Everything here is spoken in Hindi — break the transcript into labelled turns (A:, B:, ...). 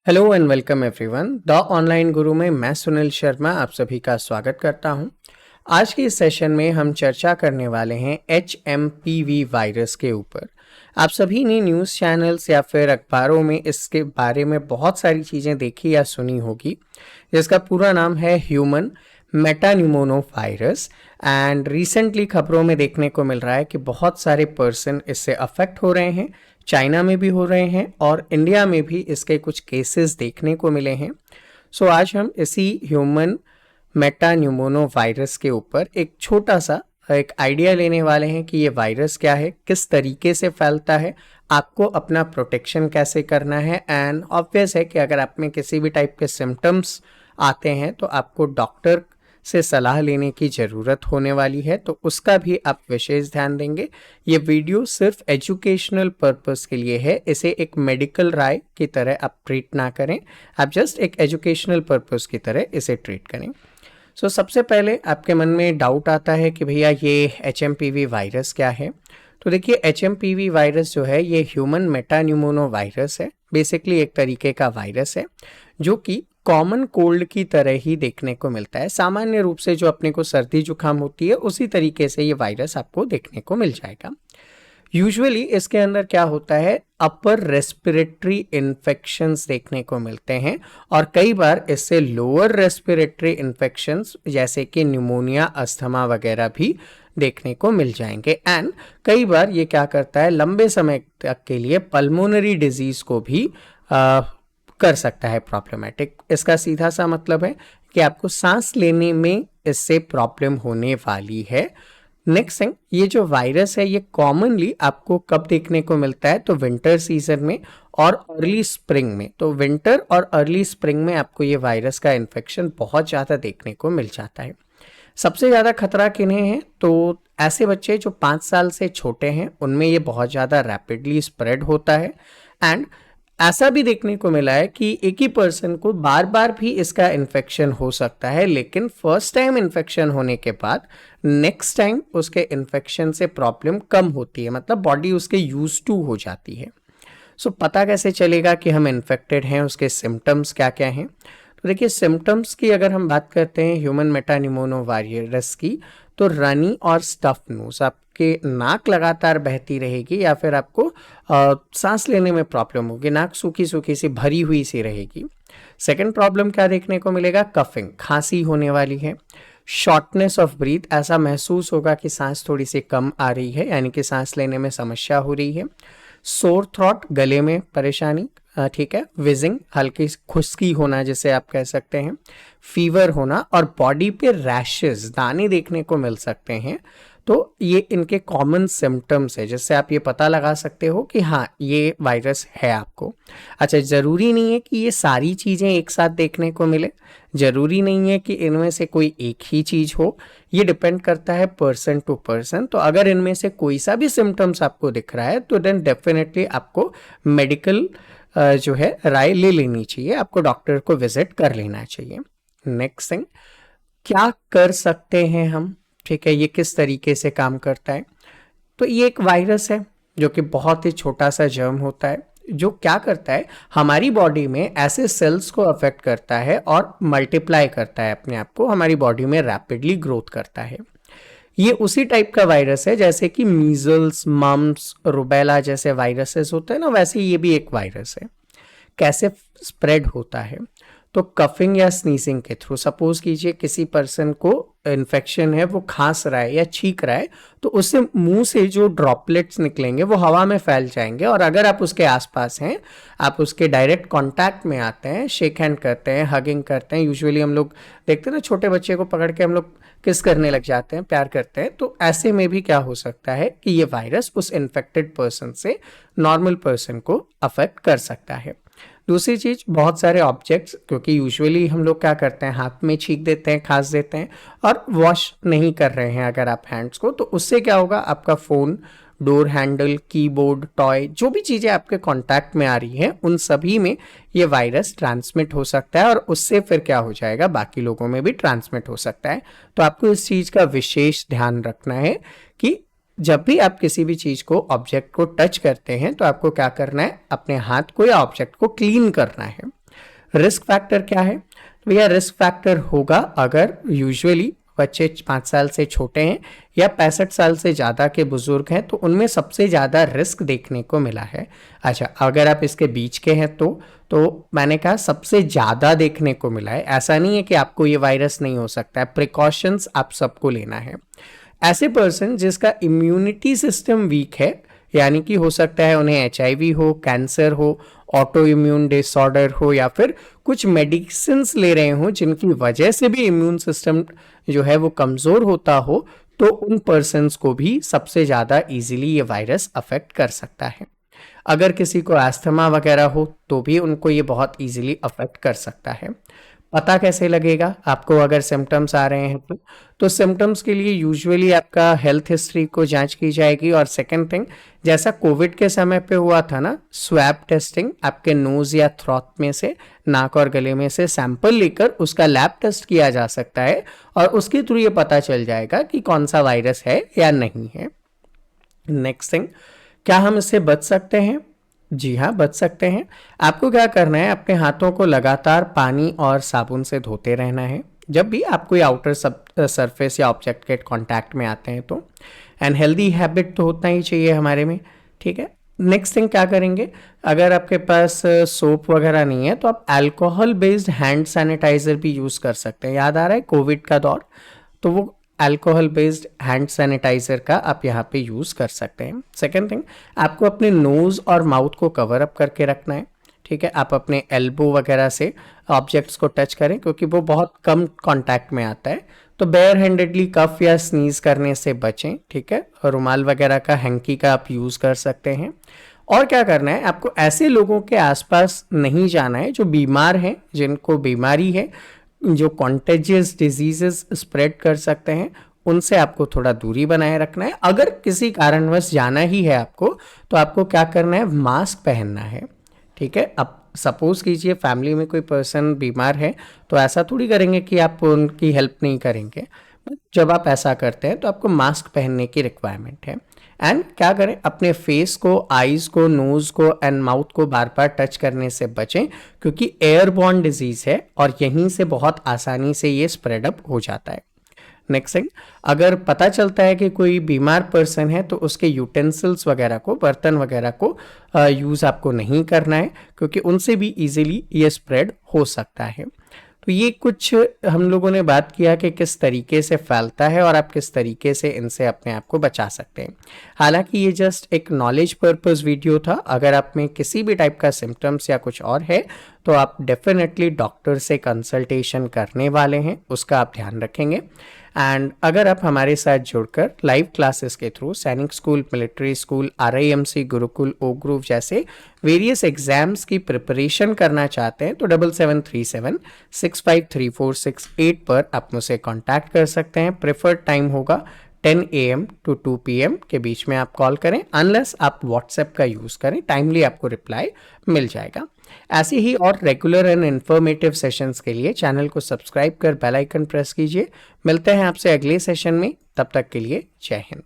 A: Hello and welcome everyone. The online गुरु में मैं सुनील शर्मा आप सभी का स्वागत करता हूं। आज के इस सेशन में हम चर्चा करने वाले हैं HMPV वायरस के ऊपर। आप सभी ने न्यूज़ चैनल्स या फिर अखबारों में इसके बारे में बहुत सारी चीज़ें देखी या सुनी होगी, जिसका पूरा नाम है ह्यूमन मेटान्यूमोनो वायरस। एंड रिसेंटली खबरों में देखने को मिल रहा है कि बहुत सारे पर्सन इससे अफेक्ट हो रहे हैं। चाइना में भी हो रहे हैं और इंडिया में भी इसके कुछ केसेस देखने को मिले हैं। सो आज हम इसी ह्यूमन मेटान्यूमोनो वायरस के ऊपर एक छोटा सा एक आइडिया लेने वाले हैं कि ये वायरस क्या है, किस तरीके से फैलता है, आपको अपना प्रोटेक्शन कैसे करना है। एंड ऑब्वियस है कि अगर आप में किसी भी टाइप के सिम्टम्स आते हैं तो आपको डॉक्टर से सलाह लेने की ज़रूरत होने वाली है, तो उसका भी आप विशेष ध्यान देंगे। ये वीडियो सिर्फ एजुकेशनल पर्पस के लिए है, इसे एक मेडिकल राय की तरह आप ट्रीट ना करें, आप जस्ट एक एजुकेशनल पर्पस की तरह इसे ट्रीट करें। सबसे पहले आपके मन में डाउट आता है कि भैया ये HMPV वायरस क्या है। तो देखिए, HMPV वायरस जो है ये ह्यूमन मेटान्यूमोनो वायरस है। बेसिकली एक तरीके का वायरस है जो कि कॉमन कोल्ड की तरह ही देखने को मिलता है। सामान्य रूप से जो अपने को सर्दी जुकाम होती है उसी तरीके से ये वायरस आपको देखने को मिल जाएगा। यूजुअली इसके अंदर क्या होता है, अपर रेस्पिरेटरी इन्फेक्शंस देखने को मिलते हैं और कई बार इससे लोअर रेस्पिरेटरी इन्फेक्शंस जैसे कि न्यूमोनिया, अस्थमा वगैरह भी देखने को मिल जाएंगे। एंड कई बार ये क्या करता है, लंबे समय तक के लिए पल्मोनरी डिजीज को भी कर सकता है प्रॉब्लमेटिक। इसका सीधा सा मतलब है कि आपको सांस लेने में इससे प्रॉब्लम होने वाली है। नेक्स्ट थिंग, ये जो वायरस है ये कॉमनली आपको कब देखने को मिलता है, तो विंटर सीजन में और अर्ली स्प्रिंग में। तो विंटर और अर्ली स्प्रिंग में आपको ये वायरस का इन्फेक्शन बहुत ज़्यादा देखने को मिल जाता है। सबसे ज़्यादा खतरा किन्हें है, तो ऐसे बच्चे जो 5 साल से छोटे हैं उनमें ये बहुत ज़्यादा रैपिडली स्प्रेड होता है। एंड ऐसा भी देखने को मिला है कि एक ही पर्सन को बार बार भी इसका इन्फेक्शन हो सकता है, लेकिन फर्स्ट टाइम इन्फेक्शन होने के बाद नेक्स्ट टाइम उसके इन्फेक्शन से प्रॉब्लम कम होती है, मतलब बॉडी उसके यूज टू हो जाती है। पता कैसे चलेगा कि हम इन्फेक्टेड हैं, उसके सिम्टम्स क्या क्या हैं। तो देखिए, सिम्टम्स की अगर हम बात करते हैं ह्यूमन मेटान्यूमोनो वायरस की, तो रनी और स्टफ नोज, आपके नाक लगातार बहती रहेगी या फिर आपको सांस लेने में प्रॉब्लम होगी, नाक सूखी सूखी सी भरी हुई सी रहेगी। सेकंड प्रॉब्लम क्या देखने को मिलेगा, कफिंग, खांसी होने वाली है। शॉर्टनेस ऑफ ब्रीथ, ऐसा महसूस होगा कि सांस थोड़ी सी कम आ रही है, यानी कि सांस लेने में समस्या हो रही है। सोर थ्रॉट, गले में परेशानी, ठीक है। विजिंग, हल्की खुश्की होना जिसे आप कह सकते हैं। फीवर होना और बॉडी पे रैशेस, दाने देखने को मिल सकते हैं। तो ये इनके कॉमन सिम्टम्स है जिससे आप ये पता लगा सकते हो कि हाँ ये वायरस है आपको। अच्छा, ज़रूरी नहीं है कि ये सारी चीज़ें एक साथ देखने को मिले, ज़रूरी नहीं है कि इनमें से कोई एक ही चीज़ हो, ये डिपेंड करता है पर्सन टू पर्सन। तो अगर इनमें से कोई सा भी सिम्टम्स आपको दिख रहा है तो देन डेफिनेटली आपको मेडिकल जो है राय ले लेनी चाहिए, आपको डॉक्टर को विजिट कर लेना चाहिए। नेक्स्ट थिंग, क्या कर सकते हैं हम, ठीक है, ये किस तरीके से काम करता है। तो ये एक वायरस है जो कि बहुत ही छोटा सा जर्म होता है, जो क्या करता है, हमारी बॉडी में ऐसे सेल्स को अफेक्ट करता है और मल्टीप्लाई करता है अपने आप को, हमारी बॉडी में रैपिडली ग्रोथ करता है। ये उसी टाइप का वायरस है जैसे कि मीजल्स, मम्स, रुबेला जैसे वायरसेस होते हैं ना, वैसे ये भी एक वायरस है। कैसे स्प्रेड होता है, तो कफिंग या स्नीजिंग के थ्रू। सपोज कीजिए किसी पर्सन को इन्फेक्शन है, वो खांस रहा है या छींक रहा है, तो उससे मुंह से जो ड्रॉपलेट्स निकलेंगे वो हवा में फैल जाएंगे, और अगर आप उसके आसपास हैं, आप उसके डायरेक्ट कांटेक्ट में आते हैं, शेक हैंड करते हैं, हगिंग करते हैं, यूजुअली हम लोग देखते हैं ना, छोटे बच्चे को पकड़ के हम लोग किस करने लग जाते हैं, प्यार करते हैं, तो ऐसे में भी क्या हो सकता है कि ये वायरस उस इन्फेक्टेड पर्सन से नॉर्मल पर्सन को अफेक्ट कर सकता है। दूसरी चीज़, बहुत सारे ऑब्जेक्ट्स, क्योंकि यूजुअली हम लोग क्या करते हैं, हाथ में छींक देते हैं, खांस देते हैं और वॉश नहीं कर रहे हैं अगर आप हैंड्स को, तो उससे क्या होगा, आपका phone, door handle, keyboard, toy, जो भी चीज़ें आपके कांटेक्ट में आ रही हैं उन सभी में ये वायरस ट्रांसमिट हो सकता है और उससे फिर क्या हो जाएगा, बाकी लोगों में भी ट्रांसमिट हो सकता है। तो आपको इस चीज़ का विशेष ध्यान रखना है कि जब भी आप किसी भी चीज़ को, ऑब्जेक्ट को टच करते हैं तो आपको क्या करना है, अपने हाथ को या ऑब्जेक्ट को क्लीन करना है। रिस्क फैक्टर क्या है? तो भैया रिस्क फैक्टर होगा अगर यूजुअली बच्चे 5 साल से छोटे हैं या 65 साल से ज़्यादा के बुजुर्ग हैं तो उनमें सबसे ज़्यादा रिस्क देखने को मिला है। अच्छा, अगर आप इसके बीच के हैं तो मैंने कहा सबसे ज़्यादा देखने को मिला है। ऐसा नहीं है कि आपको ये वायरस नहीं हो सकता है, प्रिकॉशंस आप सबको लेना है। ऐसे पर्सन जिसका इम्यूनिटी सिस्टम वीक है, यानी कि हो सकता है उन्हें HIV हो, कैंसर हो, ऑटो इम्यून डिसऑर्डर हो या फिर कुछ मेडिसिन्स ले रहे हो जिनकी वजह से भी इम्यून सिस्टम जो है वो कमज़ोर होता हो, तो उन पर्सन्स को भी सबसे ज़्यादा इजीली ये वायरस अफेक्ट कर सकता है। अगर किसी को एस्थमा वगैरह हो तो भी उनको ये बहुत इजीली अफेक्ट कर सकता है। पता कैसे लगेगा आपको अगर सिम्टम्स आ रहे हैं तो सिम्टम्स के लिए यूजुअली आपका हेल्थ हिस्ट्री को जांच की जाएगी। और सेकंड थिंग, जैसा कोविड के समय पे हुआ था ना, स्वैब टेस्टिंग, आपके नोज या थ्रोट में से, नाक और गले में से सैंपल लेकर उसका लैब टेस्ट किया जा सकता है और उसके थ्रू ये पता चल जाएगा कि कौन सा वायरस है या नहीं है। नेक्स्ट थिंग, क्या हम इससे बच सकते हैं? जी हाँ, बच सकते हैं। आपको क्या करना है, अपने हाथों को लगातार पानी और साबुन से धोते रहना है जब भी आप कोई आउटर सरफेस या ऑब्जेक्ट के कांटेक्ट में आते हैं तो। एंड हेल्दी हैबिट तो होता ही चाहिए हमारे में, ठीक है। नेक्स्ट थिंग क्या करेंगे, अगर आपके पास सोप वगैरह नहीं है तो आप अल्कोहल बेस्ड हैंड सैनिटाइजर भी यूज़ कर सकते हैं। याद आ रहा है कोविड का दौर, तो वो अल्कोहल बेस्ड हैंड सैनिटाइजर का आप यहाँ पे यूज़ कर सकते हैं। सेकेंड थिंग, आपको अपने नोज़ और माउथ को कवर अप करके रखना है, ठीक है। आप अपने एल्बो वगैरह से ऑब्जेक्ट्स को टच करें क्योंकि वो बहुत कम कांटेक्ट में आता है। तो बेयर हैंडेडली कफ या स्नीज करने से बचें, ठीक है। रुमाल वगैरह का, हैंकी का आप यूज़ कर सकते हैं। और क्या करना है, आपको ऐसे लोगों के आसपास नहीं जाना है जो बीमार हैं, जिनको बीमारी है, जो कॉन्टेजियस डिजीजेस स्प्रेड कर सकते हैं, उनसे आपको थोड़ा दूरी बनाए रखना है। अगर किसी कारणवश जाना ही है आपको तो आपको क्या करना है, मास्क पहनना है, ठीक है। अब सपोज कीजिए फैमिली में कोई पर्सन बीमार है तो ऐसा थोड़ी करेंगे कि आप उनकी हेल्प नहीं करेंगे। जब आप ऐसा करते हैं तो आपको मास्क पहनने की रिक्वायरमेंट है। एंड क्या करें, अपने फेस को, आईज को, नोज को एंड माउथ को बार बार टच करने से बचें क्योंकि एयरबॉर्न डिजीज है और यहीं से बहुत आसानी से ये स्प्रेड अप हो जाता है। नेक्स्ट थिंग, अगर पता चलता है कि कोई बीमार पर्सन है तो उसके यूटेंसिल्स वगैरह को, बर्तन वगैरह को यूज़ आपको नहीं करना है क्योंकि उनसे भी इजीली ये स्प्रेड हो सकता है। तो ये कुछ हम लोगों ने बात किया कि किस तरीके से फैलता है और आप किस तरीके से इनसे अपने आप को बचा सकते हैं। हालांकि ये जस्ट एक नॉलेज पर्पस वीडियो था। अगर आप में किसी भी टाइप का सिम्टम्स या कुछ और है तो आप डेफिनेटली डॉक्टर से कंसल्टेशन करने वाले हैं, उसका आप ध्यान रखेंगे। एंड अगर आप हमारे साथ जुड़कर लाइव क्लासेस के through Sainik school, military school, RIMC, Gurukul, O group जैसे वेरियस एग्जाम्स की प्रिपरेशन करना चाहते हैं तो 7737653468 पर आप मुझसे कांटेक्ट कर सकते हैं। प्रेफर्ड टाइम होगा 10 AM to 2 PM के बीच में आप कॉल करें, अनलेस आप व्हाट्सएप का यूज़ करें, टाइमली आपको रिप्लाई मिल जाएगा। ऐसे ही और रेगुलर एंड इन्फॉर्मेटिव सेशंस के लिए चैनल को सब्सक्राइब कर बेल आइकन प्रेस कीजिए। मिलते हैं आपसे अगले सेशन में, तब तक के लिए जय हिंद।